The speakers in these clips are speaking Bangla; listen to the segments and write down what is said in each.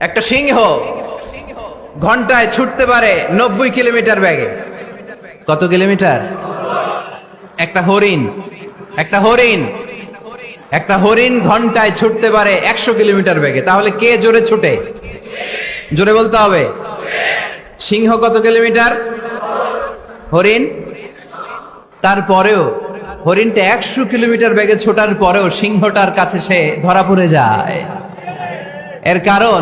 একটা সিংহ ঘন্টায় ছুটতে পারে 90 কিলোমিটার বেগে। কত কিলোমিটার? একটা হরিণ ঘন্টায় ছুটতে পারে 100 কিলোমিটার বেগে। তাহলে কে জোরে ছুটে? জোরে বলতে হবে। সিংহ কত কিলোমিটার? হরিণ। তারপরেও হরিণটা 100 কিলোমিটার বেগে ছোটার পরেও সিংহটার কাছে সে ধরা পড়ে যায়। এর কারণ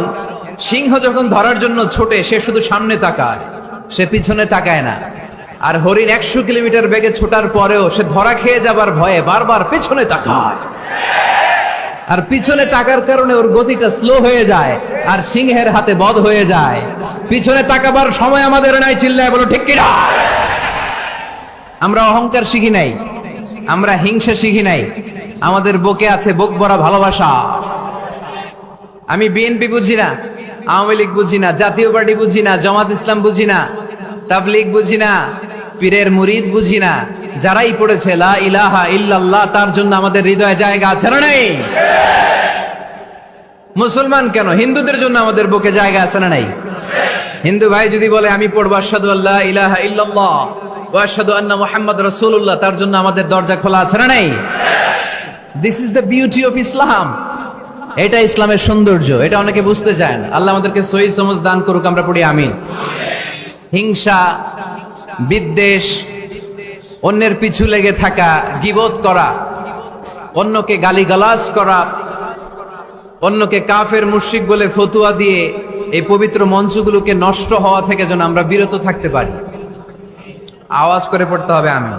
সিংহ যখন ধরার জন্য ছোটে সে শুধু সামনে তাকায়, সে পিছনে তাকায় না। আর হরিণ 100 কিলোমিটার বেগে ছোটার পরেও সে ধরা খেয়ে যাবার ভয়ে বারবার পিছনে তাকায়। আর পিছনে তাকার কারণে ওর গতিটা স্লো হয়ে যায় আর সিংহের হাতে বধ হয়ে যায়। পিছনে তাকাবার সময় আমাদের নাই, চিল্লায় বলো ঠিক কিনা? আমরা অহংকার শিখি নাই, আমরা হিংসা শিখি নাই, আমাদের বুকে আছে বুক ভরা ভালোবাসা। আমি বিএনপি বুঝি না, আওয়ামী লীগ বুঝি না, জাতীয় পার্টি বুঝি না, জামাত ইসলাম বুঝি না, তাবলীগ বুঝি না, পীরের মুরিদ বুঝি না। যারাই পড়েছে লা ইলাহা ইল্লাল্লাহ তার জন্য আমাদের হৃদয়ে জায়গা আছে না নাই? মুসলমান কেন, হিন্দুদের জন্য আমাদের বুকে জায়গা আছে না নাই? হিন্দু ভাই যদি বলে আমি পড়বো আশহাদু আল্লা ইলাহা ইল্লাল্লাহ ওয়া আশহাদু আন্না মুহাম্মাদ রাসূলুল্লাহ, তার জন্য আমাদের দরজা খোলা আছে না নাই? This is the beauty of Islam. এটা ইসলামের সৌন্দর্য, এটা অনেকে বুঝতে চায় না। আল্লাহ আমাদেরকে সহি সমঝ দান করুক, আমরা পড়ি আমিন। হিংসা, বিদ্বেষ, অন্যের পিছু লেগে থাকা, গীবত করা, অন্যকে গালিগালাজ করা, অন্যকে কাফের মুশরিক বলে ফতুয়া দিয়ে এই পবিত্র মঞ্চগুলোকে নষ্ট হওয়া থেকে যেন আমরা বিরত থাকতে পারি। আওয়াজ করে পড়তে হবে আমিন।